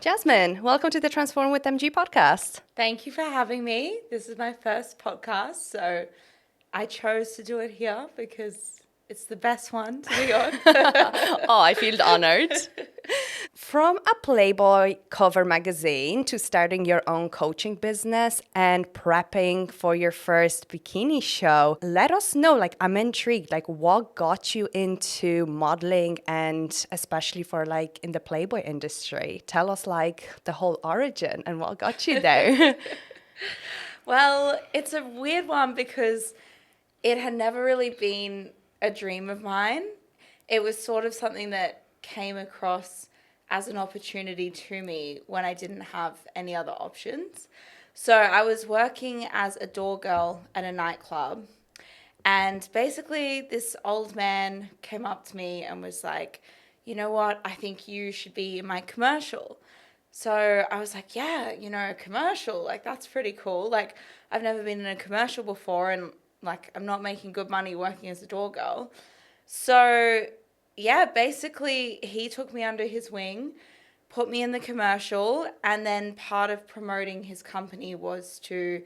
Jasmin, welcome to the Transform with MG podcast. Thank you for having me. This is my first podcast, so I chose to do it here because it's the best one to be on. Oh, I feel honored. From a Playboy cover magazine to starting your own coaching business and prepping for your first bikini show, let us know, I'm intrigued, what got you into modeling and especially for in the Playboy industry? Tell us the whole origin and what got you there. Well, it's a weird one because it had never really been a dream of mine. It was sort of something that came across as an opportunity to me when I didn't have any other options. So I was working as a door girl at a nightclub, and basically this old man came up to me and was like, you know what, I think you should be in my commercial. So I was like, yeah, a commercial, that's pretty cool. I've never been in a commercial before, and I'm not making good money working as a door girl. So yeah, basically he took me under his wing, put me in the commercial, and then part of promoting his company was to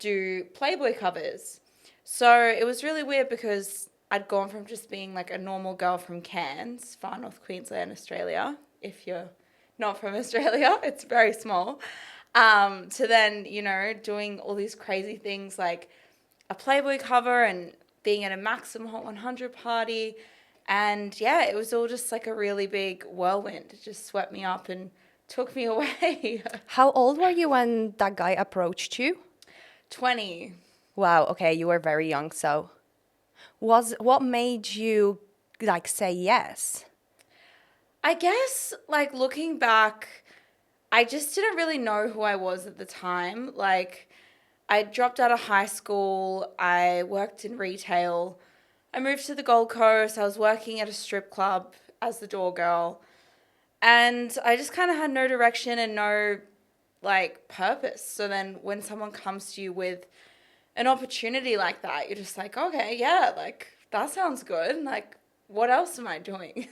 do Playboy covers. So it was really weird because I'd gone from just being a normal girl from Cairns, far north Queensland, Australia, if you're not from Australia, it's very small, to then, doing all these crazy things like a Playboy cover and being at a Maxim Hot 100 party. And yeah, it was all just a really big whirlwind. It just swept me up and took me away. How old were you when that guy approached you? 20. Wow, okay, you were very young, so what made you say yes? I guess, looking back, I just didn't really know who I was at the time. I dropped out of high school, I worked in retail, I moved to the Gold Coast, I was working at a strip club as the door girl, and I just kind of had no direction and no, purpose. So then when someone comes to you with an opportunity like that, you're just like, okay, yeah, that sounds good. What else am I doing?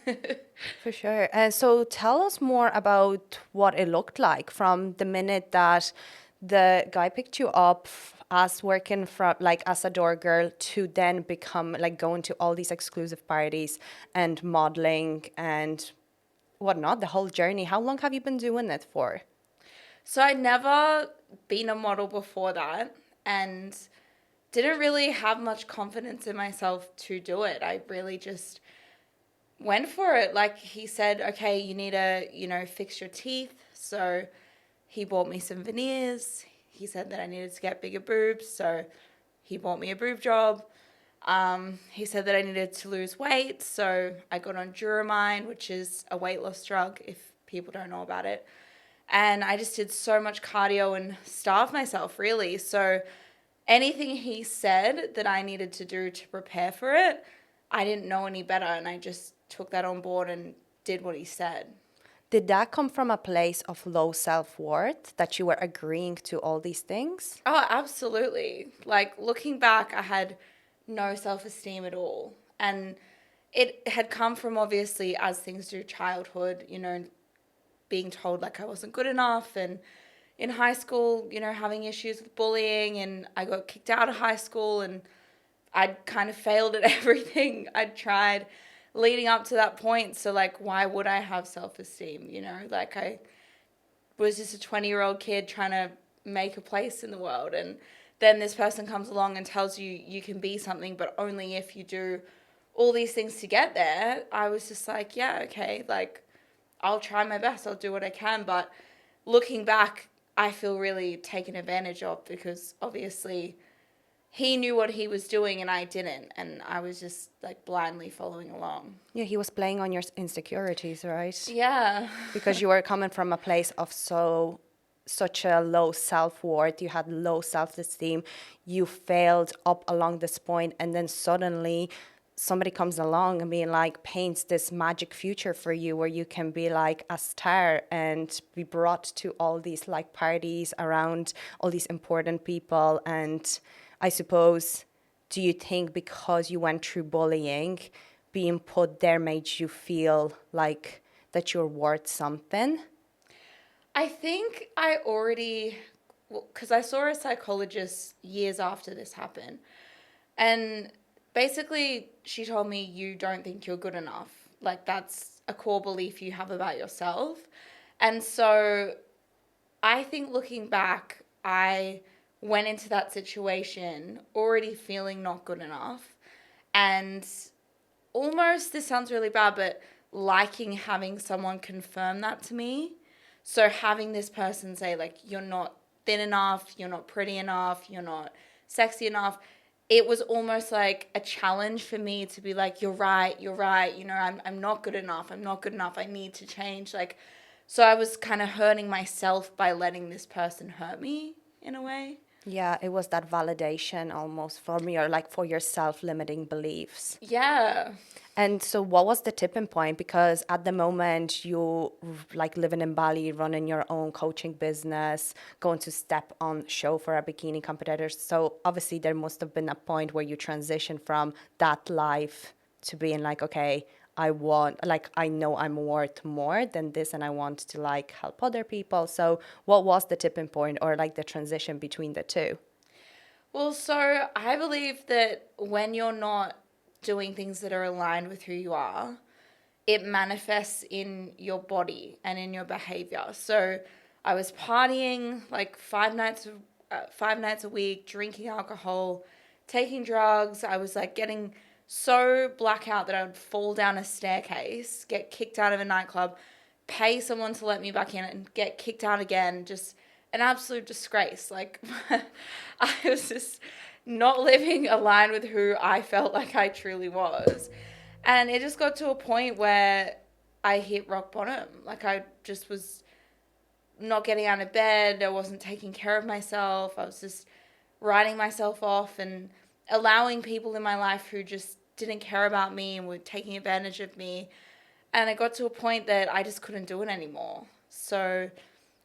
For sure. And so tell us more about what it looked like from the minute that the guy picked you up as working from as a door girl to then become going to all these exclusive parties and modeling and whatnot, the whole journey. How long have you been doing it for? So I'd never been a model before that and didn't really have much confidence in myself to do it. I really just went for it. He said, okay, you need to, fix your teeth. So he bought me some veneers. He said that I needed to get bigger boobs. So he bought me a boob job. He said that I needed to lose weight. So I got on Duramine, which is a weight loss drug if people don't know about it. And I just did so much cardio and starved myself, really. So anything he said that I needed to do to prepare for it, I didn't know any better. And I just took that on board and did what he said. Did that come from a place of low self-worth that you were agreeing to all these things? Oh, absolutely. Looking back, I had no self-esteem at all. And it had come from, obviously, as things do, childhood, being told I wasn't good enough, and in high school, having issues with bullying, and I got kicked out of high school, and I'd kind of failed at everything I'd tried leading up to that point. So why would I have self-esteem? I was just a 20-year-old kid trying to make a place in the world, and then this person comes along and tells you you can be something, but only if you do all these things to get there. I was just like, yeah, okay, I'll try my best, I'll do what I can. But looking back, I feel really taken advantage of because obviously he knew what he was doing and I didn't, and I was just blindly following along. Yeah, he was playing on your insecurities, right? Yeah. Because you were coming from a place of such a low self-worth, you had low self-esteem, you failed up along this point, and then suddenly somebody comes along and paints this magic future for you where you can be a star and be brought to all these parties around all these important people. And I suppose, do you think because you went through bullying, being put there made you feel that you're worth something? I think I already, because I saw a psychologist years after this happened. And basically, she told me, you don't think you're good enough. Like, that's a core belief you have about yourself. And so I think looking back, I went into that situation already feeling not good enough. And almost, this sounds really bad, but liking having someone confirm that to me. So having this person say, like, you're not thin enough, you're not pretty enough, you're not sexy enough. It was almost like a challenge for me to be like, you're right, you know, I'm not good enough, I need to change. Like, so I was kind of hurting myself by letting this person hurt me in a way. Yeah, it was that validation almost from your, like, for your self-limiting beliefs. Yeah. And so what was the tipping point? Because at the moment you like living in Bali, running your own coaching business, going to step on show for a bikini competitor. So obviously there must have been a point where you transitioned from that life to being like, okay, I want, like, I know I'm worth more than this and I want to like help other people. So what was the tipping point or like the transition between the two? Well, so I believe that when you're not doing things that are aligned with who you are, it manifests in your body and in your behavior. So I was partying like 5 nights a week, drinking alcohol, taking drugs. I was like getting so blackout that I would fall down a staircase, get kicked out of a nightclub, pay someone to let me back in and get kicked out again. Just an absolute disgrace. Like, I was just not living aligned with who I felt like I truly was. And it just got to a point where I hit rock bottom. Like, I just was not getting out of bed. I wasn't taking care of myself. I was just writing myself off and allowing people in my life who just didn't care about me and were taking advantage of me. And it got to a point that I just couldn't do it anymore. So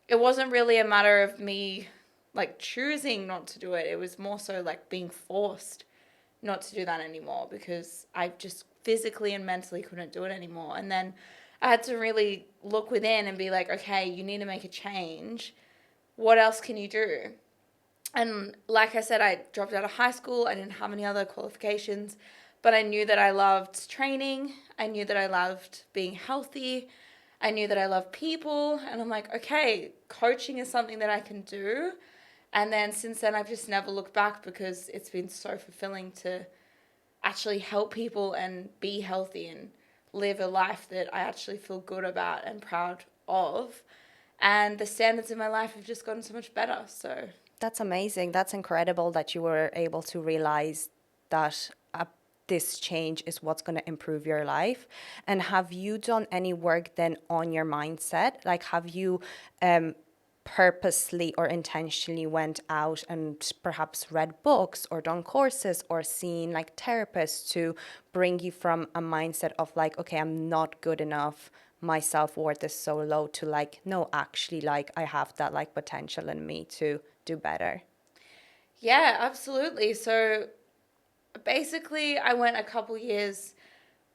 it wasn't really a matter of me like choosing not to do it. It was more so like being forced not to do that anymore because I just physically and mentally couldn't do it anymore. And then I had to really look within and be like, okay, you need to make a change. What else can you do? And like I said, I dropped out of high school. I didn't have any other qualifications, but I knew that I loved training. I knew that I loved being healthy. I knew that I loved people. And I'm like, okay, coaching is something that I can do. And then since then, I've just never looked back because it's been so fulfilling to actually help people and be healthy and live a life that I actually feel good about and proud of. And the standards in my life have just gotten so much better. So That's amazing. That's incredible that you were able to realize that this change is what's going to improve your life. And have you done any work then on your mindset? Like, have you purposely or intentionally went out and perhaps read books or done courses or seen like therapists to bring you from a mindset of like, okay, I'm not good enough, my self-worth is so low, to like, no, actually, like, I have that like potential in me to do better? yeah, absolutely. So basically, I went a couple years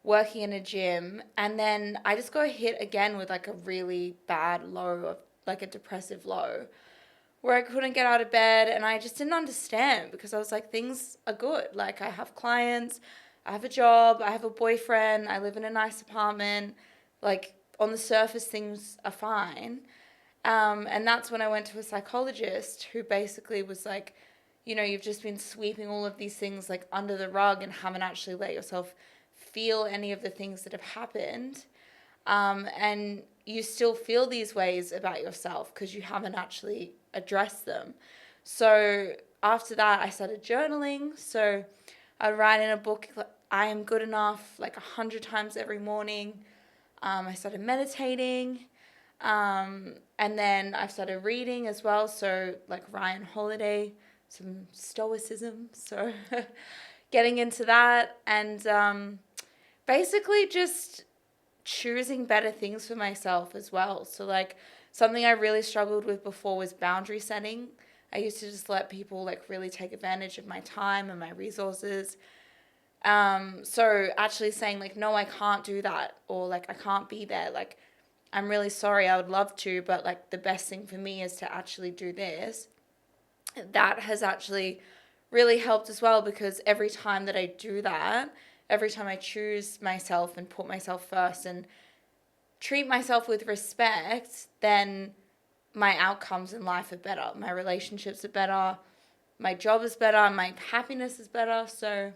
working in a gym, and then I just got hit again with like a really bad low of like a depressive low where I couldn't get out of bed, and I just didn't understand because I was like, things are good. Like, I have clients, I have a job, I have a boyfriend, I live in a nice apartment. Like, on the surface, things are fine. And that's when I went to a psychologist who basically was like, you know, you've just been sweeping all of these things like under the rug and haven't actually let yourself feel any of the things that have happened. And you still feel these ways about yourself because you haven't actually addressed them. So after that, I started journaling. So I write in a book, I am good enough, like 100 times every morning. I started meditating. And then I started reading as well. So like Ryan Holiday, some stoicism. So getting into that and basically just choosing better things for myself as well. So like something I really struggled with before was boundary setting. I used to just let people like really take advantage of my time and my resources. So actually saying like, no, I can't do that, or like I can't be there. Like, I'm really sorry, I would love to, but like the best thing for me is to actually do this. That has actually really helped as well, because every time that I do that, every time I choose myself and put myself first and treat myself with respect, then my outcomes in life are better. My relationships are better. My job is better. My happiness is better. So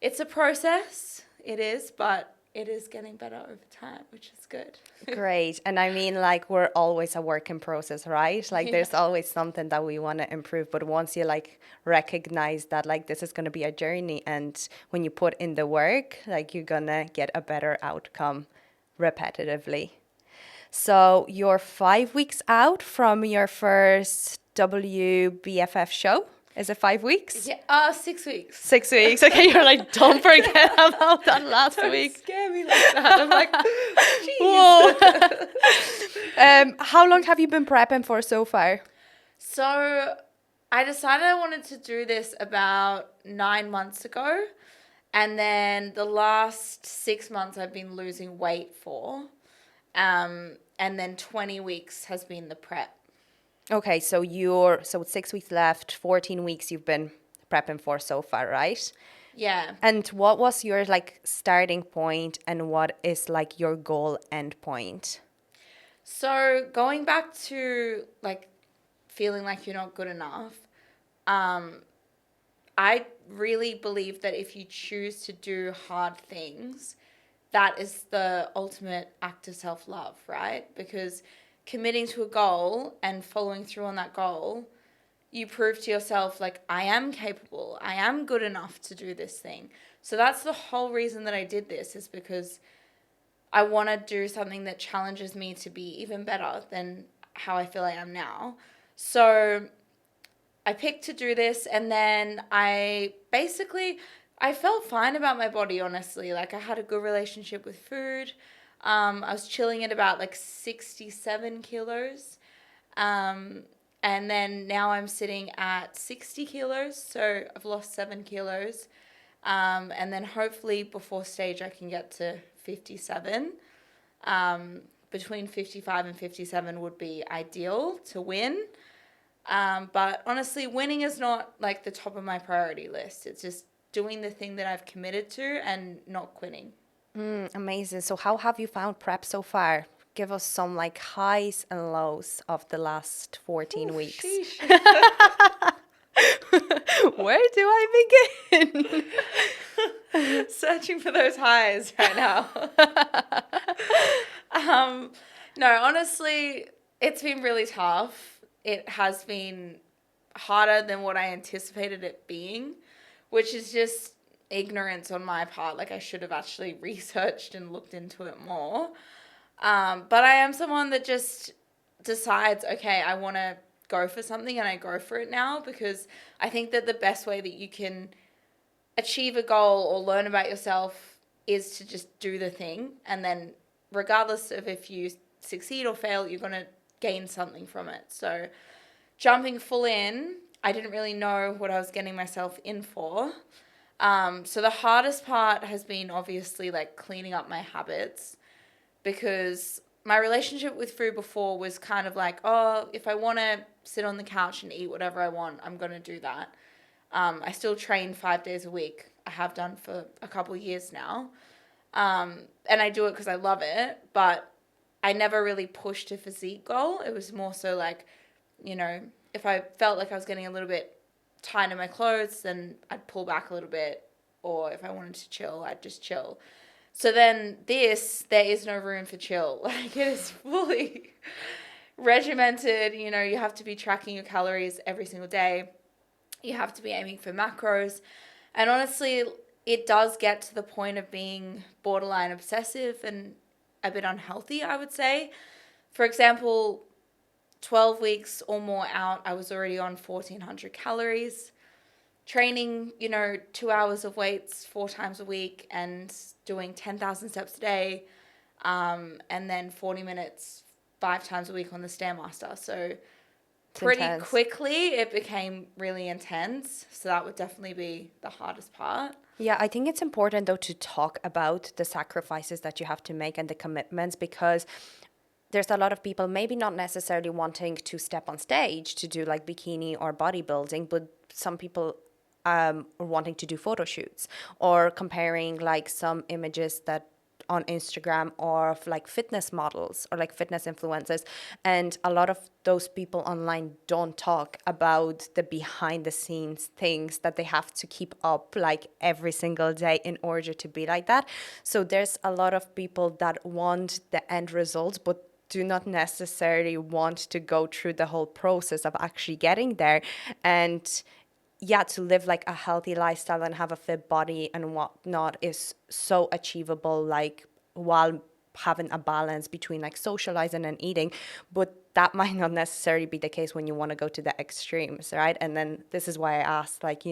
it's a process. It is, but it is getting better over time, which is good. Great. And I mean, like, we're always a work in process, right? Like, there's always something that we want to improve. But once you, like, recognize that, like, this is going to be a journey, and when you put in the work, like, you're going to get a better outcome repetitively. So you're 5 weeks out from your first WBFF show. Is it 5 weeks? Yeah, 6 weeks. 6 weeks. Okay, you're like, don't forget about that last week. Don't scare me like that. I'm like, jeez. Whoa. How long have you been prepping for so far? So I decided I wanted to do this about 9 months ago. And then the last 6 months I've been losing weight for. And then 20 weeks has been the prep. Okay, so it's 6 weeks left, 14 weeks you've been prepping for so far, right? Yeah. And what was your like starting point, and what is like your goal end point? So going back to like feeling like you're not good enough, I really believe that if you choose to do hard things, that is the ultimate act of self-love, right? Because committing to a goal and following through on that goal, you prove to yourself, like, I am capable. I am good enough to do this thing. So that's the whole reason that I did this, is because I want to do something that challenges me to be even better than how I feel I am now. So I picked to do this, and then I felt fine about my body, honestly. Like, I had a good relationship with food. I was chilling at about like 67 kilos. And then now I'm sitting at 60 kilos. So I've lost 7 kilos. And then hopefully before stage I can get to 57. Between 55 and 57 would be ideal to win. But honestly, winning is not like the top of my priority list. It's just doing the thing that I've committed to and not quitting. Amazing. So how have you found prep so far? Give us some like highs and lows of the last 14 weeks. Where do I begin? Searching for those highs right now. No, honestly, it's been really tough. It has been harder than what I anticipated it being, which is just ignorance on my part. Like, I should have actually researched and looked into it more. But I am someone that just decides, okay, I want to go for something, and I go for it now, because I think that the best way that you can achieve a goal or learn about yourself is to just do the thing. And then regardless of if you succeed or fail, you're going to gain something from it. So jumping full in, I didn't really know what I was getting myself in for. So the hardest part has been obviously like cleaning up my habits, because my relationship with food before was kind of like, oh, if I want to sit on the couch and eat whatever I want, I'm going to do that. I still train 5 days a week. I have done for a couple of years now. And I do it because I love it, but I never really pushed a physique goal. It was more so like, you know, if I felt like I was getting a little bit tight in my clothes, then I'd pull back a little bit. Or if I wanted to chill, I'd just chill. So then there is no room for chill. Like, it is fully regimented. You know, you have to be tracking your calories every single day. You have to be aiming for macros. And honestly, it does get to the point of being borderline obsessive and a bit unhealthy, I would say. For example, 12 weeks or more out, I was already on 1,400 calories. Training, 2 hours of weights 4 times a week and doing 10,000 steps a day, and then 40 minutes 5 times a week on the Stairmaster. So pretty quickly it became really intense. So that would definitely be the hardest part. Yeah, I think it's important though to talk about the sacrifices that you have to make and the commitments, because there's a lot of people maybe not necessarily wanting to step on stage to do like bikini or bodybuilding, but some people wanting to do photo shoots or comparing like some images that on Instagram or of like fitness models or like fitness influencers. And a lot of those people online don't talk about the behind the scenes things that they have to keep up like every single day in order to be like that. So there's a lot of people that want the end result, but do not necessarily want to go through the whole process of actually getting there. And yeah, to live like a healthy lifestyle and have a fit body and whatnot is so achievable, like while having a balance between like socializing and eating. But that might not necessarily be the case when you want to go to the extremes, right? And then this is why I asked, like,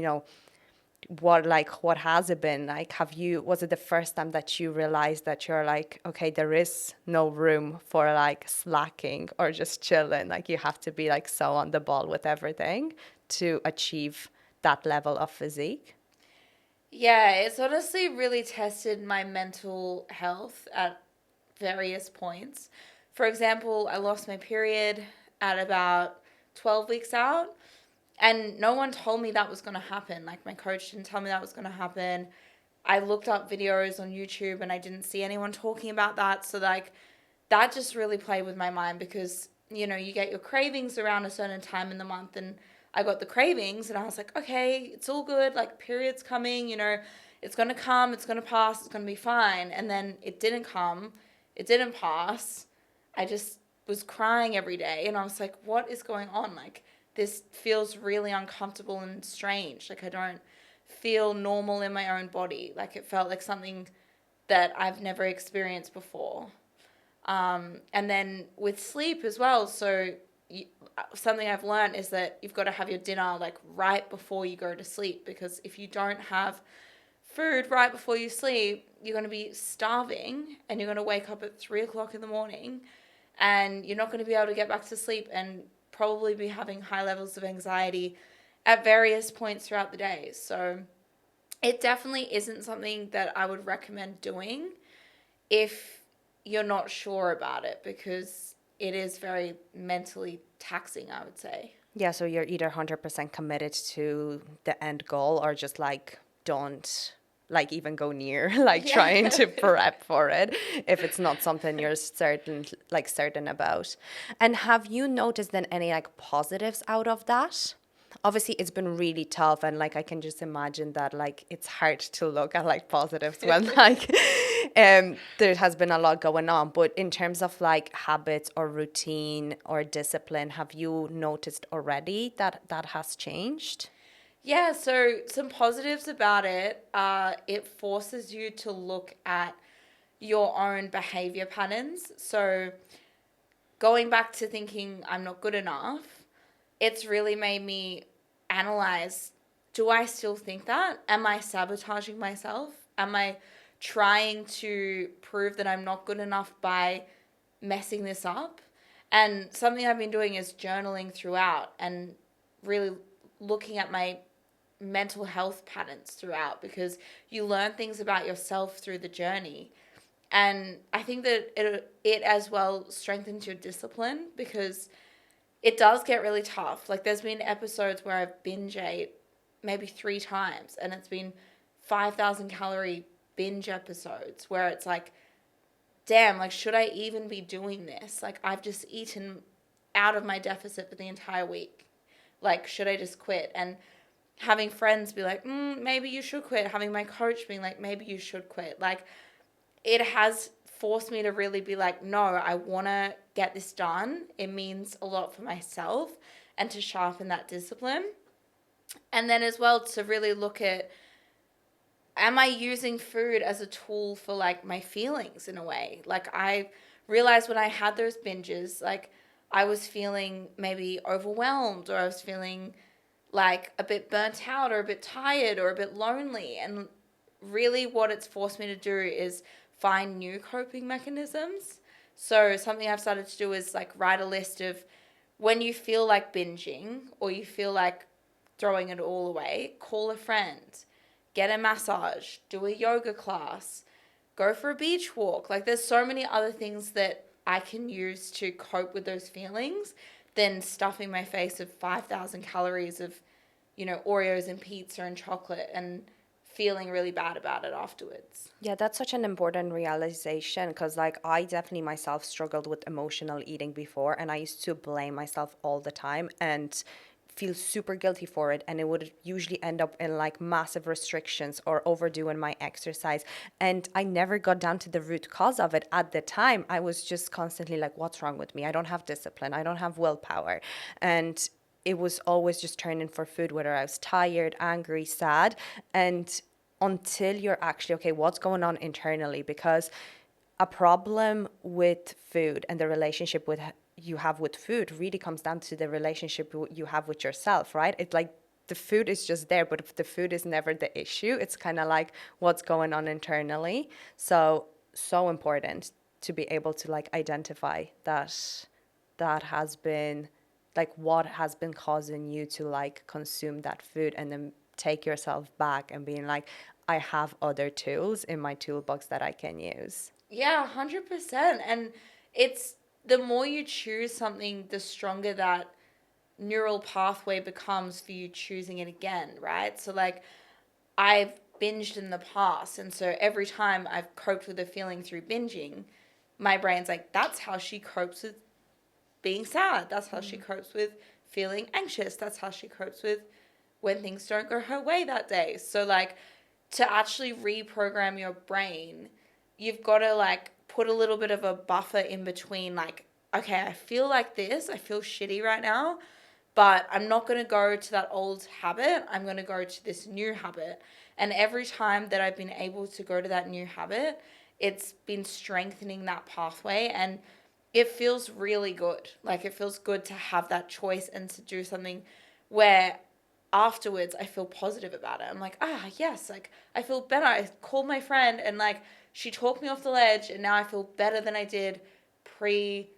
what has it been like? Was it the first time that you realized that you're like, okay, there is no room for like slacking or just chilling, like you have to be like so on the ball with everything to achieve that level of physique? Yeah, it's honestly really tested my mental health at various points. For example, I lost my period at about 12 weeks out, and no one told me that was going to happen. Like, my coach didn't tell me that was going to happen. I looked up videos on YouTube and I didn't see anyone talking about that. So, like, that just really played with my mind because, you get your cravings around a certain time in the month, and I got the cravings and I was like, okay, it's all good. Like, period's coming, it's going to come, it's going to pass, it's going to be fine. And then it didn't come, it didn't pass. I just was crying every day and I was like, what is going on? Like, this feels really uncomfortable and strange. Like, I don't feel normal in my own body. Like, it felt like something that I've never experienced before. And then with sleep as well. So something I've learned is that you've got to have your dinner like right before you go to sleep, because if you don't have food right before you sleep, you're going to be starving and you're going to wake up at 3 o'clock in the morning and you're not going to be able to get back to sleep and probably be having high levels of anxiety at various points throughout the day. So it definitely isn't something that I would recommend doing if you're not sure about it, because it is very mentally taxing, I would say. Yeah, so you're either 100% committed to the end goal or just like don't like even go near like Yeah. trying to prep for it if it's not something you're certain about. And have you noticed then any like positives out of that? Obviously it's been really tough, and like I can just imagine that like it's hard to look at like positives when like there has been a lot going on. But in terms of like habits or routine or discipline, have you noticed already that that has changed? Yeah, so some positives about it are it forces you to look at your own behavior patterns. So going back to thinking I'm not good enough, it's really made me analyze, do I still think that? Am I sabotaging myself? Am I trying to prove that I'm not good enough by messing this up? And something I've been doing is journaling throughout and really looking at my mental health patterns throughout, because you learn things about yourself through the journey. And I think that it as well strengthens your discipline, because it does get really tough. Like, there's been episodes where I've binge ate maybe 3 times, and it's been 5,000 calorie binge episodes where it's like, damn, like, should I even be doing this? Like, I've just eaten out of my deficit for the entire week. Like, should I just quit? And having friends be like, maybe you should quit. Having my coach being like, maybe you should quit. Like, it has forced me to really be like, no, I want to get this done. It means a lot for myself, and to sharpen that discipline. And then as well to really look at, am I using food as a tool for like my feelings in a way? Like, I realized when I had those binges, like I was feeling maybe overwhelmed, or I was feeling like a bit burnt out or a bit tired or a bit lonely. And really what it's forced me to do is find new coping mechanisms. So something I've started to do is like write a list of, when you feel like binging or you feel like throwing it all away, call a friend, get a massage, do a yoga class, go for a beach walk. Like, there's so many other things that I can use to cope with those feelings than stuffing my face with 5,000 calories of, Oreos and pizza and chocolate and feeling really bad about it afterwards. Yeah, that's such an important realization because, like, I definitely myself struggled with emotional eating before, and I used to blame myself all the time and feel super guilty for it. And it would usually end up in like massive restrictions or overdoing my exercise. And I never got down to the root cause of it at the time. I was just constantly like, what's wrong with me? I don't have discipline, I don't have willpower. And it was always just turning for food, whether I was tired, angry, sad. And until you're actually okay, what's going on internally? Because a problem with food and the relationship with you have with food really comes down to the relationship you have with yourself, right? It's like the food is just there, but if the food is never the issue, it's kind of like what's going on internally. So important to be able to like identify that has been like what has been causing you to like consume that food, and then take yourself back and being like, I have other tools in my toolbox that I can use. Yeah, 100%. And it's the more you choose something, the stronger that neural pathway becomes for you choosing it again, right? So, like, I've binged in the past. And so every time I've coped with a feeling through binging, my brain's like, that's how she copes with being sad. That's how she copes with feeling anxious. That's how she copes with when things don't go her way that day. So, like, to actually reprogram your brain, you've got to, like, put a little bit of a buffer in between, like, okay, I feel like this. I feel shitty right now, but I'm not going to go to that old habit. I'm going to go to this new habit. And every time that I've been able to go to that new habit, it's been strengthening that pathway, and it feels really good. Like, it feels good to have that choice and to do something where afterwards I feel positive about it. I'm like, yes, like I feel better. I called my friend and like she talked me off the ledge, and now I feel better than I did pre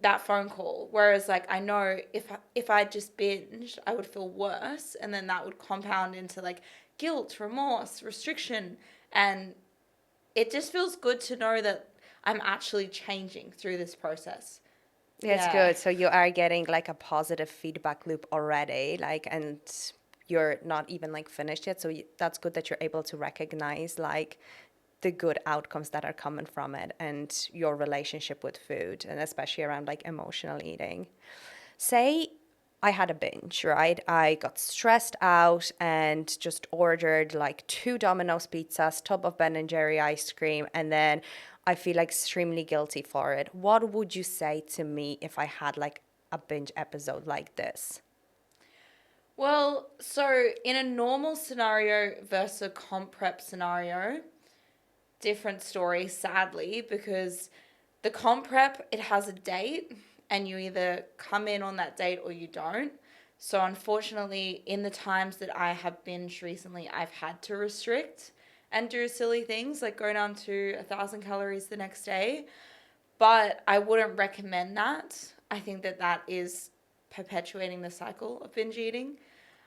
that phone call. Whereas like I know if I just binged, I would feel worse, and then that would compound into like guilt, remorse, restriction, and it just feels good to know that I'm actually changing through this process. Yeah, it's Yeah. good. So you are getting like a positive feedback loop already, like, and you're not even like finished yet. So that's good that you're able to recognize like the good outcomes that are coming from it and your relationship with food, and especially around like emotional eating. Say I had a binge, right? I got stressed out and just ordered like two Domino's pizzas, tub of Ben and Jerry ice cream, and then I feel like extremely guilty for it. What would you say to me if I had like a binge episode like this? Well, so in a normal scenario versus a comp prep scenario, different story, sadly, because the comp prep, it has a date and you either come in on that date or you don't. So unfortunately, in the times that I have binged recently, I've had to restrict and do silly things like go down to 1,000 calories the next day. But I wouldn't recommend that. I think that that is perpetuating the cycle of binge eating.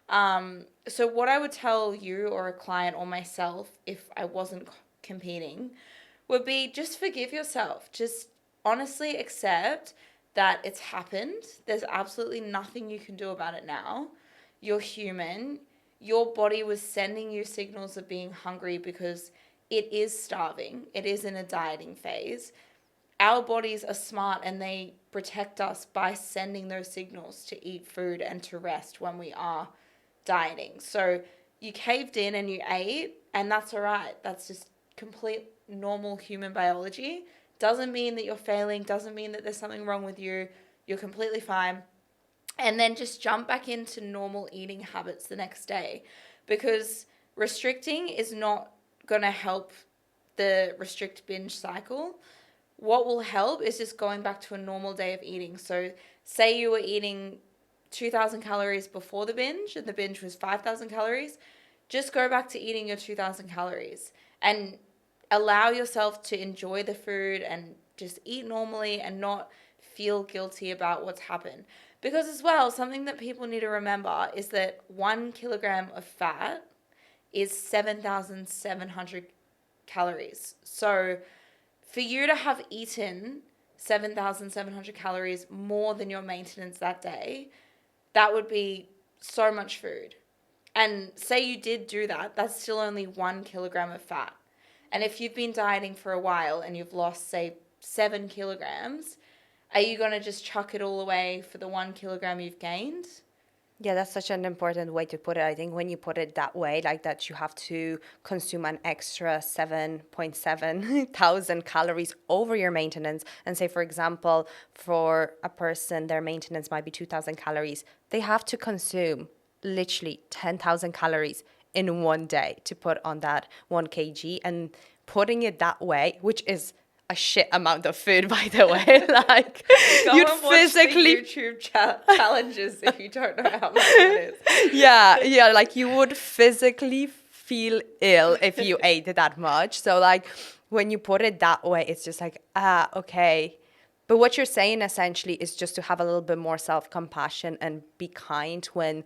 So what I would tell you or a client or myself if I wasn't competing would be just forgive yourself. Just honestly accept that it's happened. There's absolutely nothing you can do about it now. You're human. Your body was sending you signals of being hungry because it is starving. It is in a dieting phase. Our bodies are smart and they protect us by sending those signals to eat food and to rest when we are dieting. So you caved in and you ate, and that's all right. That's just complete normal human biology. Doesn't mean that you're failing, doesn't mean that there's something wrong with you. You're completely fine. And then just jump back into normal eating habits the next day, because restricting is not going to help the restrict binge cycle. What will help is just going back to a normal day of eating. So say you were eating 2,000 calories before the binge and the binge was 5,000 calories, just go back to eating your 2,000 calories and allow yourself to enjoy the food and just eat normally and not feel guilty about what's happened. Because as well, something that people need to remember is that 1 kilogram of fat is 7,700 calories. So for you to have eaten 7,700 calories more than your maintenance that day, that would be so much food. And say you did do that, that's still only 1 kilogram of fat. And if you've been dieting for a while and you've lost, say, 7 kilograms, are you going to just chuck it all away for the 1 kilogram you've gained? Yeah, that's such an important way to put it. I think when you put it that way, like that you have to consume an extra 7.7 thousand calories over your maintenance. And say, for example, for a person, their maintenance might be 2,000 calories. They have to consume literally 10,000 calories in one day to put on that 1 kg. And putting it that way, which is a shit amount of food, by the way. Like, Go you'd and watch physically the YouTube challenges if you don't know how much it is. yeah, like you would physically feel ill if you ate that much. So like when you put it that way, it's just like, okay. But what you're saying essentially is just to have a little bit more self-compassion and be kind when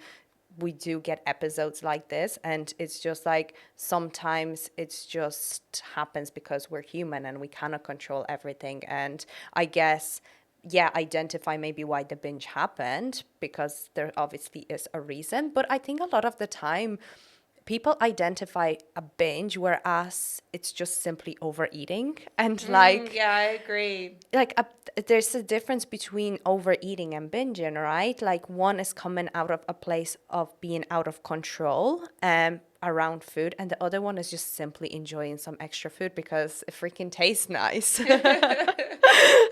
we do get episodes like this. And it's just like sometimes it's just happens because we're human and we cannot control everything. And I guess, yeah, identify maybe why the binge happened, because there obviously is a reason. But I think a lot of the time people identify a binge, whereas it's just simply overeating. And like, Yeah, I agree. like there's a difference between overeating and binging, right? Like one is coming out of a place of being out of control around food, and the other one is just simply enjoying some extra food because it freaking tastes nice.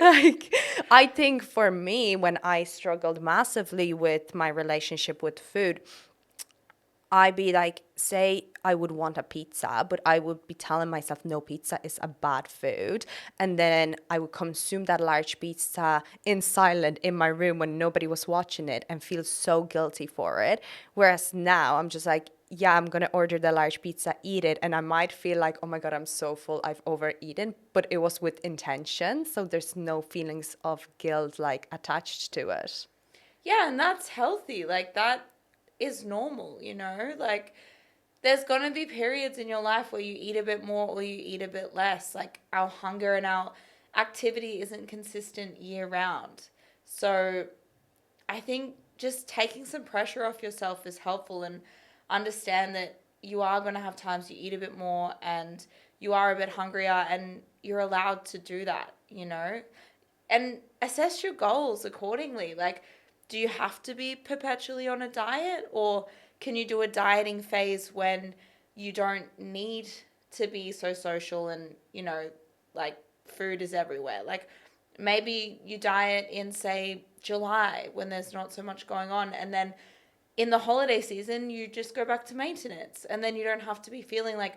Like, I think for me, when I struggled massively with my relationship with food, I'd be like, say I would want a pizza, but I would be telling myself, no, pizza is a bad food. And then I would consume that large pizza in silence in my room when nobody was watching it and feel so guilty for it. Whereas now I'm just like, yeah, I'm going to order the large pizza, eat it. And I might feel like, oh my God, I'm so full, I've overeaten. But it was with intention. So there's no feelings of guilt like attached to it. Yeah, and that's healthy. Like, that is normal, you know? Like, there's going to be periods in your life where you eat a bit more or you eat a bit less. Like, our hunger and our activity isn't consistent year round. So I think just taking some pressure off yourself is helpful, and understand that you are going to have times you eat a bit more and you are a bit hungrier, and you're allowed to do that, you know? And assess your goals accordingly. Like, do you have to be perpetually on a diet, or can you do a dieting phase when you don't need to be so social and, you know, like food is everywhere? Like, maybe you diet in, say, July when there's not so much going on, and then in the holiday season you just go back to maintenance, and then you don't have to be feeling like,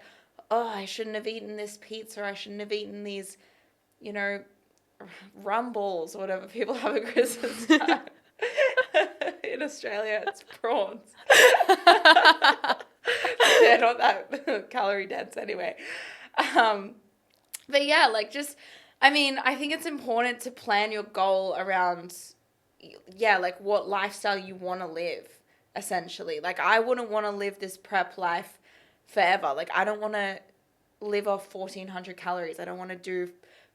oh, I shouldn't have eaten this pizza, or I shouldn't have eaten these, you know, rumbles or whatever people have at Christmas time. In Australia, it's prawns. They're not that calorie dense anyway. But yeah, like, just, I mean, I think it's important to plan your goal around, yeah, like what lifestyle you want to live, essentially. Like, I wouldn't want to live this prep life forever. Like, I don't want to live off 1,400 calories. I don't want to do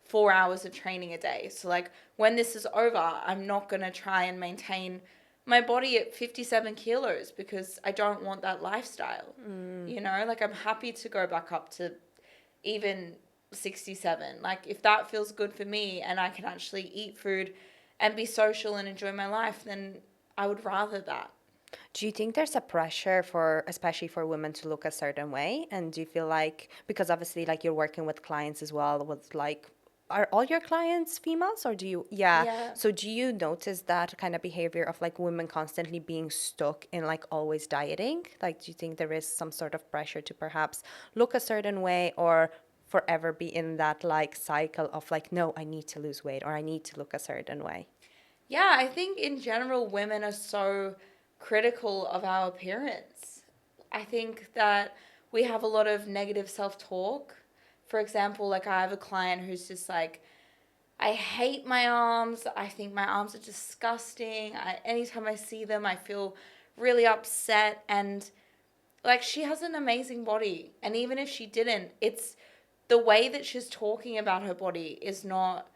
4 hours of training a day. So like, when this is over, I'm not going to try and maintain my body at 57 kilos because I don't want that lifestyle. You know, like, I'm happy to go back up to even 67. Like, if that feels good for me and I can actually eat food and be social and enjoy my life, then I would rather that. Do you think there's a pressure for, especially for women, to look a certain way? And do you feel like, because obviously like you're working with clients as well, with like, are all your clients females, or do you, Yeah. so do you notice that kind of behavior of like women constantly being stuck in like always dieting? Like, do you think there is some sort of pressure to perhaps look a certain way, or forever be in that like cycle of like, no, I need to lose weight or I need to look a certain way? Yeah, I think in general, women are so critical of our appearance. I think that we have a lot of negative self-talk. For example, like, I have a client who's just like, I hate my arms. I think my arms are disgusting. Anytime I see them, I feel really upset. And like, she has an amazing body. And even if she didn't, it's the way that she's talking about her body is not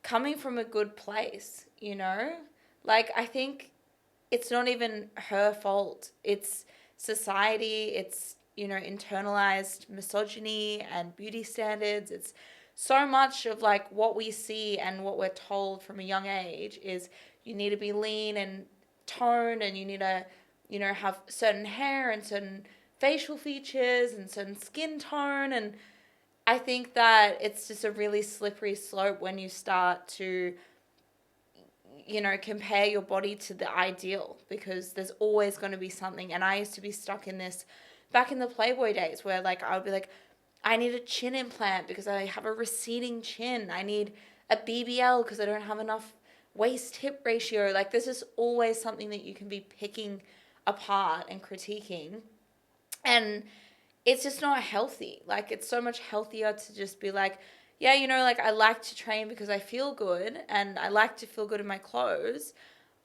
coming from a good place, you know? Like, I think it's not even her fault. It's society, it's, you know, internalized misogyny and beauty standards. It's so much of like what we see and what we're told from a young age is you need to be lean and toned, and you need to, you know, have certain hair and certain facial features and certain skin tone. And I think that it's just a really slippery slope when you start to, you know, compare your body to the ideal, because there's always going to be something. And I used to be stuck in this back in the Playboy days where like I would be like, I need a chin implant because I have a receding chin. I need a BBL because I don't have enough waist hip ratio. Like there's just always something that you can be picking apart and critiquing. And it's just not healthy. Like it's so much healthier to just be like, yeah, you know, like I like to train because I feel good and I like to feel good in my clothes.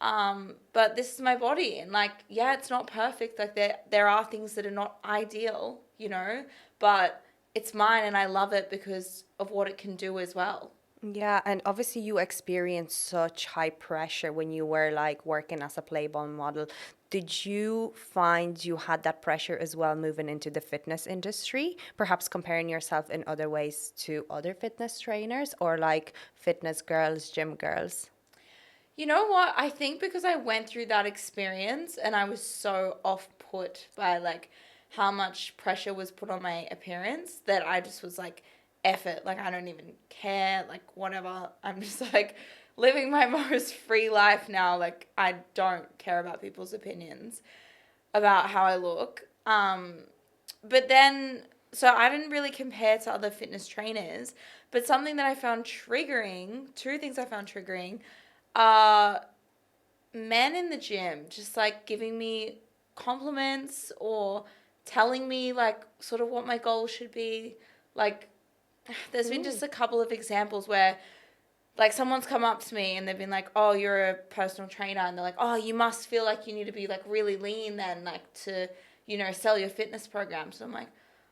But this is my body, and like, yeah, it's not perfect. Like there are things that are not ideal, you know, but it's mine and I love it because of what it can do as well. Yeah, and obviously you experienced such high pressure when you were like working as a Playboy model. Did you find you had that pressure as well moving into the fitness industry? Perhaps comparing yourself in other ways to other fitness trainers or like fitness girls, gym girls? You know what? I think because I went through that experience and I was so off put by like how much pressure was put on my appearance that I just was like, F it. Like, I don't even care. Like, whatever. I'm just like living my most free life now. Like, I don't care about people's opinions about how I look. But then, so I didn't really compare to other fitness trainers. But something that I found triggering, two things I found triggering, are men in the gym just like giving me compliments or telling me like sort of what my goal should be. Like, there's been just a couple of examples where like someone's come up to me and they've been like, oh, you're a personal trainer, and they're like, oh, you must feel like you need to be like really lean then, like to, you know, sell your fitness program. So I'm like,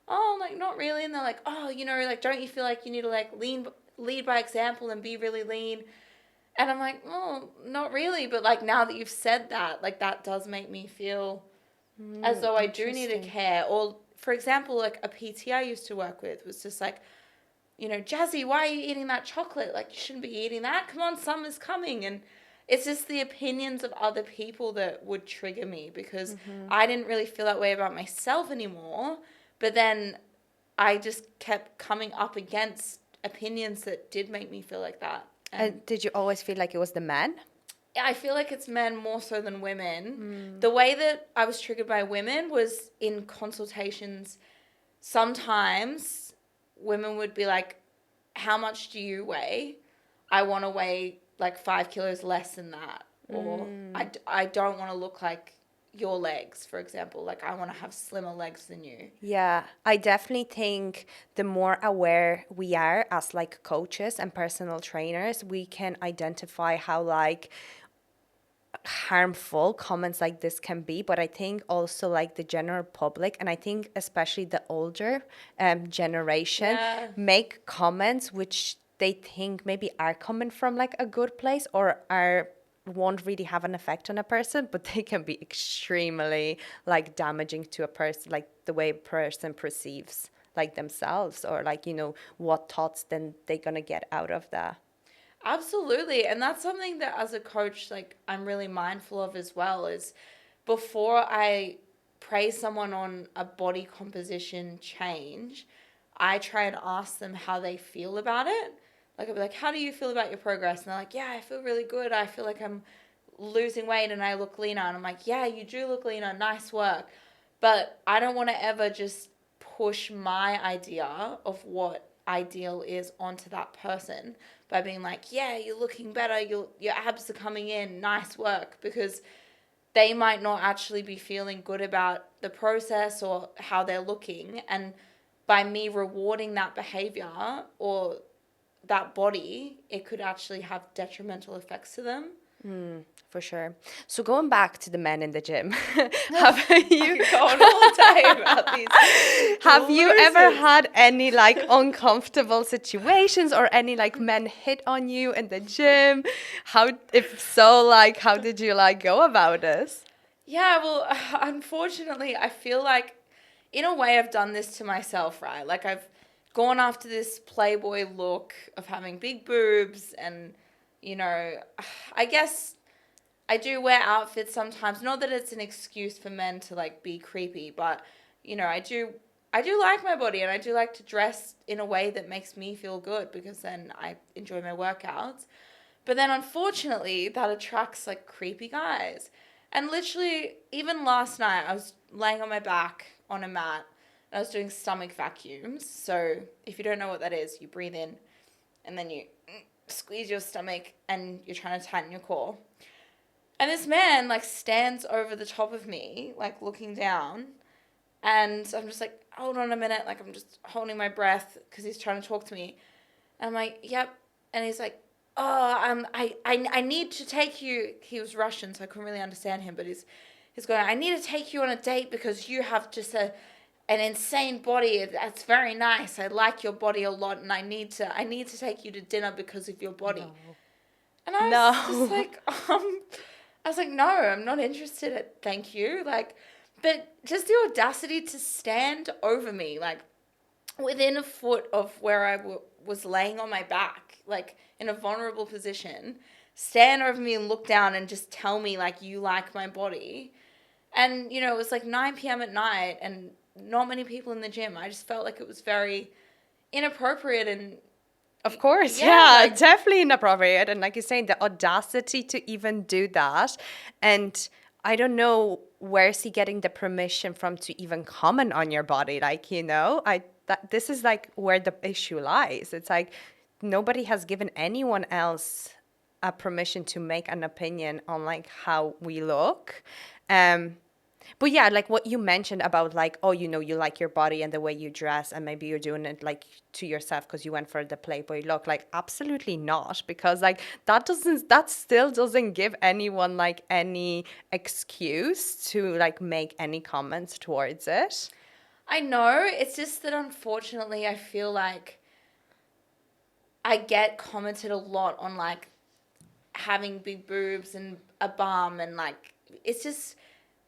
oh, like not really. And they're like, oh, you know, like don't you feel like you need to like lead by example and be really lean? And I'm like, oh, not really. But like now that you've said that, like that does make me feel as though I do need to Interesting. care. Or for example, like a PT I used to work with was just like, you know, Jazzy, why are you eating that chocolate? Like, you shouldn't be eating that. Come on, summer's coming. And it's just the opinions of other people that would trigger me, because I didn't really feel that way about myself anymore. But then I just kept coming up against opinions that did make me feel like that. And And did you always feel like it was the men? I feel like it's men more so than women. The way that I was triggered by women was in consultations. Sometimes women would be like, how much do you weigh? I want to weigh like 5 kilos less than that. Or I don't want to look like your legs, for example. Like, I want to have slimmer legs than you. Yeah, I definitely think the more aware we are as like coaches and personal trainers, we can identify how like harmful comments like this can be. But I think also like the general public, and I think especially the older generation, Yeah. make comments which they think maybe are coming from like a good place or are won't really have an effect on a person, but they can be extremely like damaging to a person, like the way a person perceives like themselves, or like, you know, what thoughts then they're gonna get out of that. Absolutely. And that's something that as a coach, like I'm really mindful of as well, is before I praise someone on a body composition change, I try and ask them how they feel about it. Like I'll be like, how do you feel about your progress? And they're like, yeah, I feel really good. I feel like I'm losing weight and I look leaner. And I'm like, yeah, you do look leaner. Nice work. But I don't want to ever just push my idea of what ideal is onto that person by being like, yeah, you're looking better, your abs are coming in, nice work, because they might not actually be feeling good about the process or how they're looking. And by me rewarding that behavior or that body, it could actually have detrimental effects to them. For sure. So going back to the men in the gym, have you Go on all day about these. have you ever losers. had any like uncomfortable situations or any like men hit on you in the gym? How, if so, like how did you like go about this? Yeah, well, unfortunately, I feel like in a way I've done this to myself, right? Like I've gone after this Playboy look of having big boobs and, you know, I guess I do wear outfits sometimes. Not that it's an excuse for men to like be creepy, but you know, I do like my body and I do like to dress in a way that makes me feel good because then I enjoy my workouts. But then unfortunately, that attracts like creepy guys. And literally, even last night, I was laying on my back on a mat and I was doing stomach vacuums. So if you don't know what that is, you breathe in and then you squeeze your stomach and you're trying to tighten your core. And this man like stands over the top of me, like looking down. And I'm just like, hold on a minute. Like I'm just holding my breath because he's trying to talk to me. And I'm like, yep. And he's like, oh, I need to take you. He was Russian, so I couldn't really understand him. But he's going, I need to take you on a date because you have just an insane body. That's very nice. I like your body a lot, and I need to take you to dinner because of your body. No. And I was just like, I was like, no, I'm not interested. Thank you. Like, but just the audacity to stand over me, like within a foot of where I was laying on my back, like in a vulnerable position, stand over me and look down and just tell me like you like my body. And, you know, it was like 9 p.m. at night and not many people in the gym. I just felt like it was very inappropriate and Of course, yeah, yeah, like, definitely inappropriate. And like you're saying, the audacity to even do that. And I don't know where's he getting the permission from to even comment on your body. Like, you know, this is like where the issue lies. It's like nobody has given anyone else a permission to make an opinion on like how we look. But yeah, like what you mentioned about like, oh, you know, you like your body and the way you dress, and maybe you're doing it like to yourself because you went for the Playboy look. Like, absolutely not, because like that still doesn't give anyone like any excuse to like make any comments towards it. I know. It's just that unfortunately, I feel like I get commented a lot on like having big boobs and a bum and like it's just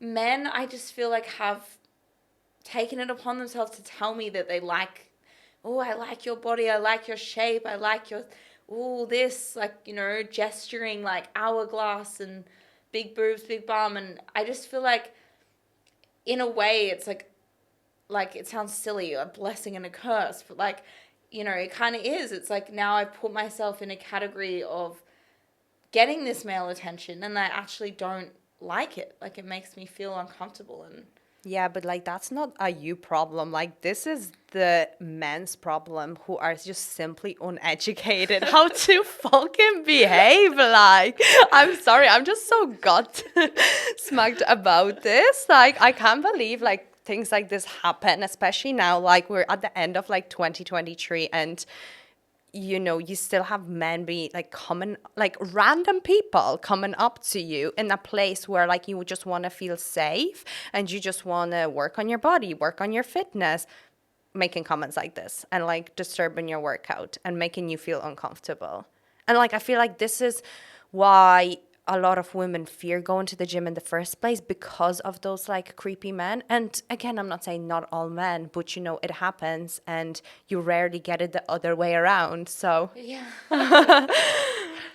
men I just feel like have taken it upon themselves to tell me that they like, oh, I like your body, I like your shape, I like your, oh, this, like, you know, gesturing like hourglass and big boobs, big bum. And I just feel like in a way it's like it sounds silly, a blessing and a curse, but like, you know, it kind of is. It's like now I put myself in a category of getting this male attention and I actually don't like it. Like it makes me feel uncomfortable and Yeah, but like that's not a you problem. Like this is the men's problem who are just simply uneducated how to fucking behave. Like, I'm sorry, I'm just so gut smacked about this. Like, I can't believe like things like this happen, especially now. Like we're at the end of like 2023 and you know, you still have men be like coming, like random people coming up to you in a place where like you just want to feel safe and you just want to work on your body, work on your fitness, making comments like this and like disturbing your workout and making you feel uncomfortable. And like, I feel like this is why a lot of women fear going to the gym in the first place because of those like creepy men. And again, I'm not saying not all men, but you know, it happens and you rarely get it the other way around. So yeah.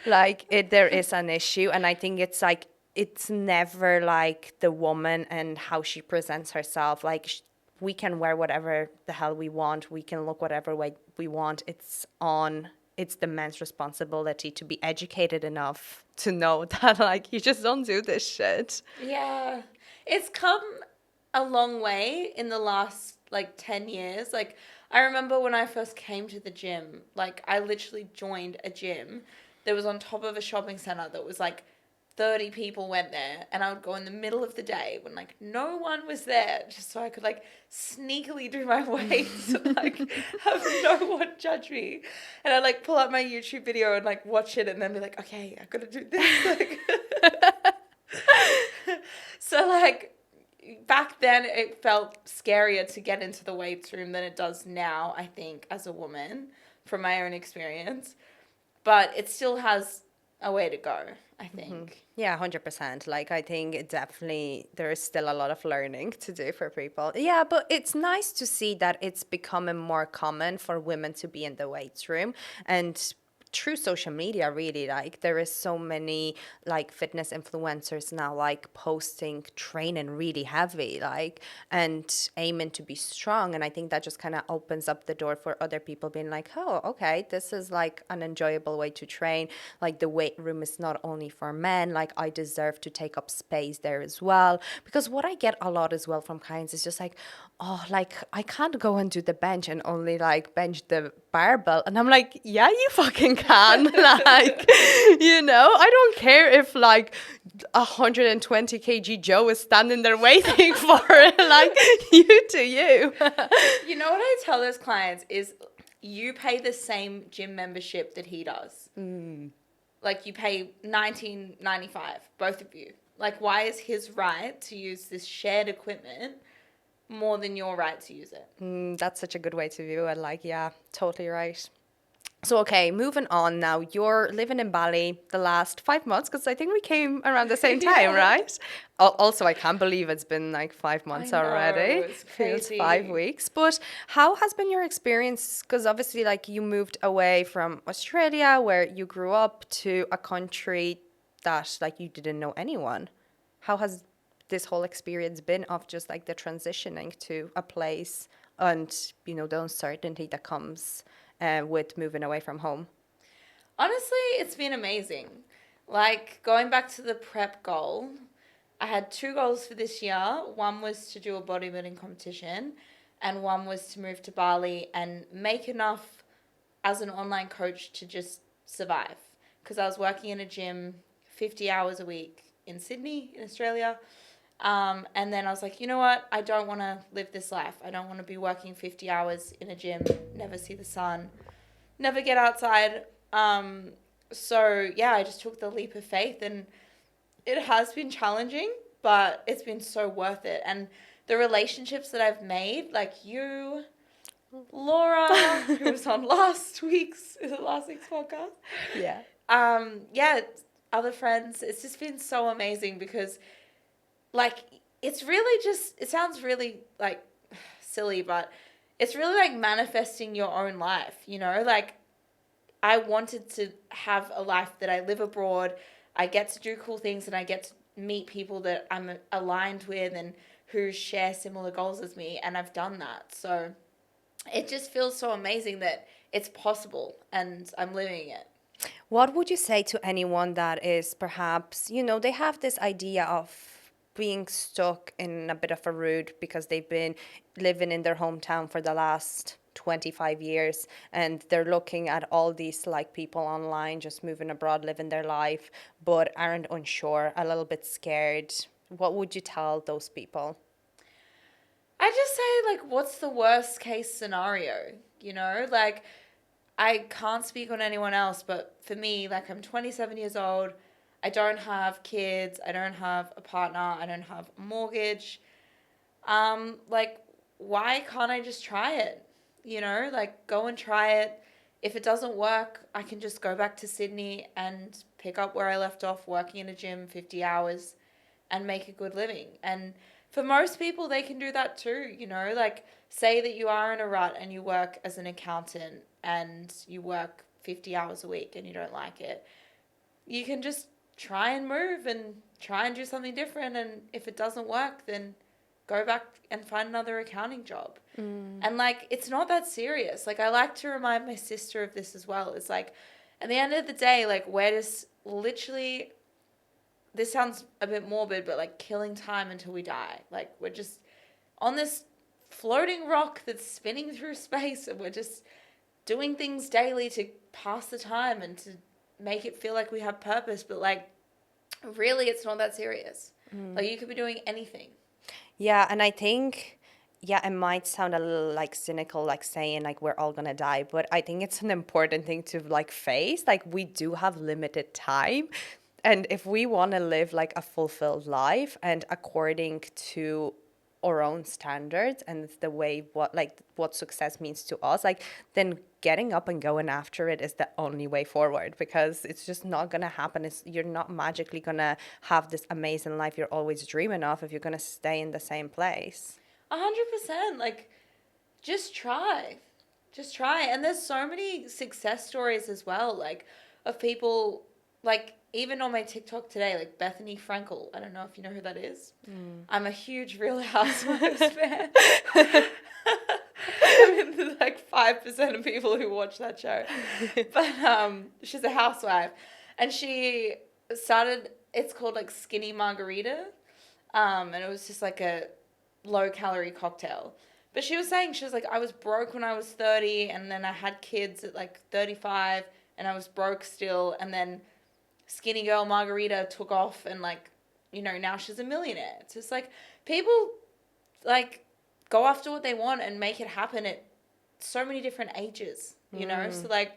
like there is an issue. And I think it's like, it's never like the woman and how she presents herself. Like we can wear whatever the hell we want. We can look whatever way we want. It's the man's responsibility to be educated enough to know that like you just don't do this shit. Yeah. It's come a long way in the last like 10 years. Like I remember when I first came to the gym, like I literally joined a gym that was on top of a shopping center that was like 30 people went there, and I would go in the middle of the day when like no one was there, just so I could like sneakily do my weights and like have no one judge me. And I'd like pull up my YouTube video and like watch it and then be like, okay, I gotta do this. Like so like back then it felt scarier to get into the weights room than it does now, I think, as a woman, from my own experience. But it still has a way to go, I think. Yeah, 100%. Like, I think it definitely, there is still a lot of learning to do for people. Yeah, but it's nice to see that it's becoming more common for women to be in the weights room. And through social media, really, like, there is so many, like, fitness influencers now, like, posting training really heavy, like, and aiming to be strong. And I think that just kind of opens up the door for other people being like, oh, okay, this is, like, an enjoyable way to train. Like, the weight room is not only for men, like, I deserve to take up space there as well. Because what I get a lot as well from clients is just like, oh, like, I can't go and do the bench and only, like, bench the barbell. And I'm like, yeah, you fucking can. Like, you know, I don't care if like 120 kg Joe is standing there waiting for it. Like, you do you. You know what I tell those clients is you pay the same gym membership that he does. Like, you pay $19.95, both of you. Like, why is his right to use this shared equipment more than your right to use it? That's such a good way to view it. Like, yeah, totally right. So, okay, moving on now. You're living in Bali the last 5 months, because I think we came around the same time, right? Also, I can't believe it's been like 5 months I know, already. it's Feels crazy. 5 weeks. But how has been your experience? Because obviously, like, you moved away from Australia, where you grew up, to a country that, like, you didn't know anyone. How has this whole experience been of just like the transitioning to a place and, you know, the uncertainty that comes with moving away from home? Honestly, it's been amazing. Like, going back to the prep goal, I had 2 goals for this year. One was to do a bodybuilding competition, and one was to move to Bali and make enough as an online coach to just survive. Because I was working in a gym 50 hours a week in Sydney, in Australia. And then I was like, you know what? I don't want to live this life. I don't want to be working 50 hours in a gym, never see the sun, never get outside. So yeah, I just took the leap of faith, and it has been challenging, but it's been so worth it. And the relationships that I've made, like you, Laura, who was on last week's podcast. Yeah. Yeah, other friends. It's just been so amazing because, like, it's really just, it sounds really, like, silly, but it's really, like, manifesting your own life, you know? Like, I wanted to have a life that I live abroad, I get to do cool things, and I get to meet people that I'm aligned with and who share similar goals as me, and I've done that. So it just feels so amazing that it's possible, and I'm living it. What would you say to anyone that is perhaps, you know, they have this idea of being stuck in a bit of a rut because they've been living in their hometown for the last 25 years, and they're looking at all these like people online just moving abroad, living their life, but aren't unsure, a little bit scared? What would you tell those people? I just say, like, what's the worst case scenario? You know, like, I can't speak on anyone else, but for me, like, I'm 27 years old. I don't have kids. I don't have a partner. I don't have a mortgage. Like, why can't I just try it? You know, like, go and try it. If it doesn't work, I can just go back to Sydney and pick up where I left off, working in a gym 50 hours and make a good living. And for most people, they can do that too, you know, like, say that you are in a rut and you work as an accountant and you work 50 hours a week and you don't like it. You can just try and move and try and do something different. And if it doesn't work, then go back and find another accounting job. And, like, it's not that serious. Like, I like to remind my sister of this as well. It's like, at the end of the day, like, we're just literally, this sounds a bit morbid, but, like, killing time until we die. Like, we're just on this floating rock that's spinning through space, and we're just doing things daily to pass the time and to make it feel like we have purpose. But, like, really it's not that serious. Like you could be doing anything. Yeah, and I think, yeah, it might sound a little like cynical, like saying like we're all gonna die, but I think it's an important thing to like face. Like we do have limited time. And if we want to live like a fulfilled life and according to our own standards and it's the way what success means to us, like then getting up and going after it is the only way forward, because it's just not gonna happen. You're not magically gonna have this amazing life you're always dreaming of if you're gonna stay in the same place. 100%. Like, just try. Just try. And there's so many success stories as well, like, of people, like, even on my TikTok today, like Bethany Frankel. I don't know if you know who that is. I'm a huge Real Housewives fan. I mean, there's like 5% of people who watch that show. But she's a housewife. And she started, it's called like Skinny Margarita. And it was just like a low-calorie cocktail. But she was like, I was broke when I was 30, and then I had kids at like 35, and I was broke still, and then Skinny Girl Margarita took off, and like, you know, now she's a millionaire. It's just like, people like go after what they want and make it happen at so many different ages, you know? So like,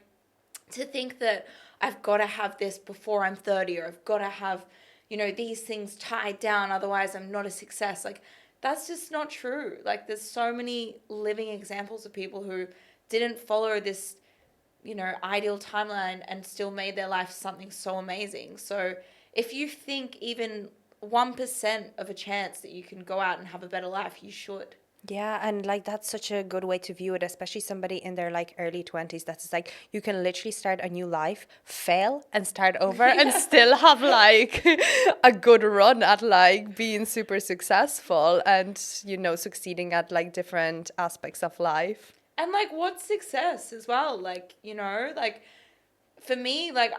to think that I've got to have this before I'm 30, or I've got to have, you know, these things tied down, otherwise I'm not a success. Like, that's just not true. Like, there's so many living examples of people who didn't follow this, you know, ideal timeline and still made their life something so amazing. So if you think even 1% of a chance that you can go out and have a better life, you should. Yeah, and like that's such a good way to view it, especially somebody in their like early 20s. That's like you can literally start a new life, fail and start over and still have like a good run at like being super successful and, you know, succeeding at like different aspects of life. And like, what's success as well? Like, you know, like for me, like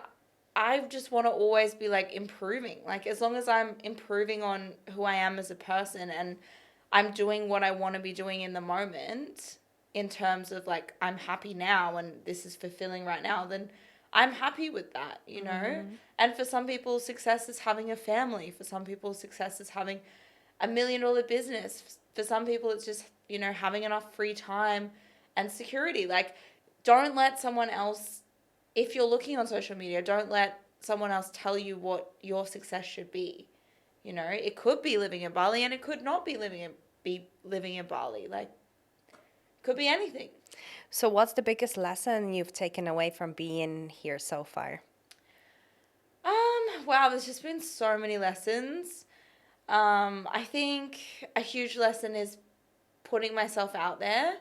I just want to always be like improving. Like, as long as I'm improving on who I am as a person and I'm doing what I want to be doing in the moment, in terms of like, I'm happy now and this is fulfilling right now, then I'm happy with that, you know? And for some people, success is having a family. For some people, success is having $1 million business. For some people, it's just, you know, having enough free time and security. Like, don't let someone else, if you're looking on social media, don't let someone else tell you what your success should be. You know, it could be living in Bali and it could not be living in Bali. Like, could be anything. So what's the biggest lesson you've taken away from being here so far? Wow, there's just been so many lessons. I think a huge lesson is putting myself out there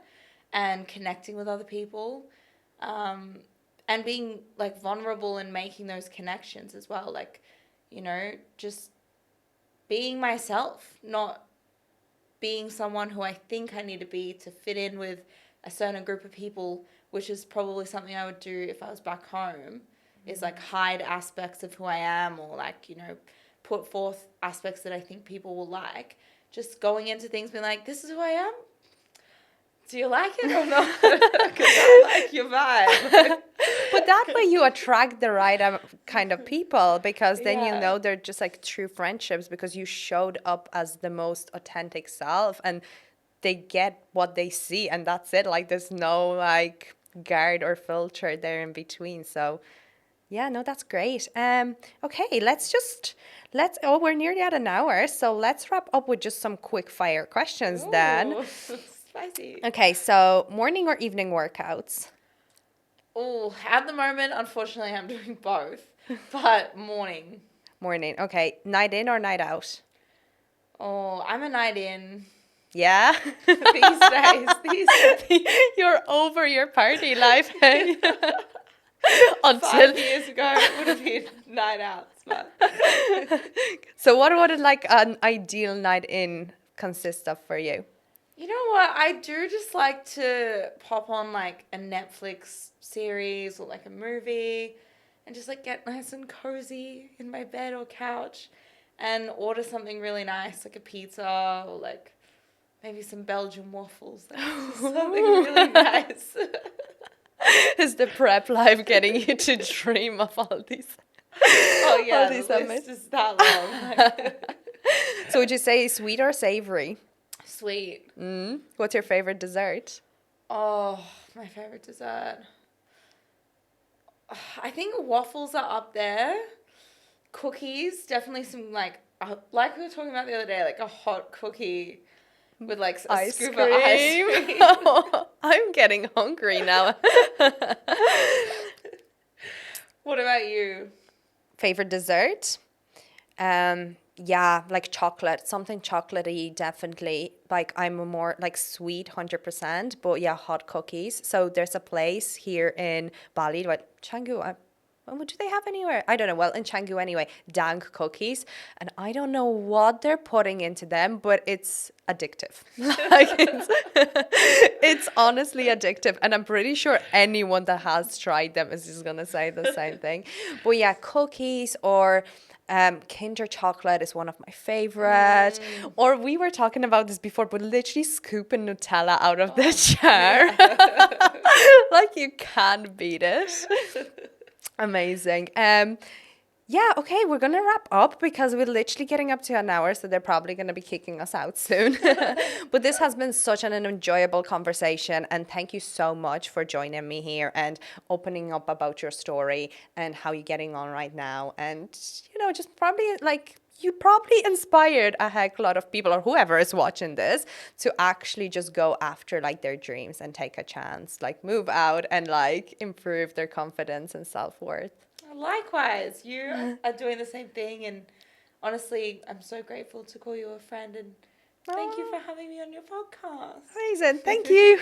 and connecting with other people, and being like vulnerable and making those connections as well. Like, you know, just being myself, not being someone who I think I need to be to fit in with a certain group of people, which is probably something I would do if I was back home, is like hide aspects of who I am, or like, you know, put forth aspects that I think people will like. Just going into things being like, this is who I am. Do you like it or not? Because I like your vibe. But that way you attract the right kind of people, because then you know they're just like true friendships because you showed up as the most authentic self and they get what they see and that's it. Like there's no like guard or filter there in between. So yeah, no, that's great. Okay, we're nearly at an hour, so let's wrap up with just some quick fire questions then. Spicy. Okay, so morning or evening workouts? Oh, at the moment, unfortunately, I'm doing both, but morning. Morning. Okay, night in or night out? Oh, I'm a night in. Yeah. These days. You're over your party life, hey? Until 5 years ago, it would have been night outs. But so what would like an ideal night in consist of for you? you know what? I do just like to pop on like a Netflix series or like a movie and just like get nice and cozy in my bed or couch and order something really nice, like a pizza or like maybe some Belgian waffles. Like something really nice. Is the prep life getting you to dream of all these? Oh yeah, these the list is that long. So would you say sweet or savory? Sweet. What's your favorite dessert? Oh, my favorite dessert. I think waffles are up there. Cookies, definitely some like we were talking about the other day, like a hot cookie with like a Ice scoop cream. of ice cream. Oh, I'm getting hungry now. What about you? Favorite dessert? Yeah, like chocolate, something chocolatey, definitely. Like I'm a more like sweet, 100%, but yeah, hot cookies. So there's a place here in Bali, what Canggu, what do they have anywhere? I don't know. Well, in Canggu anyway, dank cookies, and I don't know what they're putting into them, but it's addictive. Like it's honestly addictive, and I'm pretty sure anyone that has tried them is just gonna say the same thing. But yeah, cookies or Kinder chocolate is one of my favorite. Or we were talking about this before, but literally scooping Nutella out of the jar. Like you can't beat it. Amazing. Yeah, okay, we're gonna wrap up because we're literally getting up to an hour, so they're probably gonna be kicking us out soon. But this has been such an enjoyable conversation, and thank you so much for joining me here and opening up about your story and how you're getting on right now. And just probably like you probably inspired a heck lot of people or whoever is watching this to actually just go after like their dreams and take a chance, like move out and like improve their confidence and self-worth. Likewise, you are doing the same thing, and honestly, I'm so grateful to call you a friend, and thank you for having me on your podcast. Amazing. Thank you.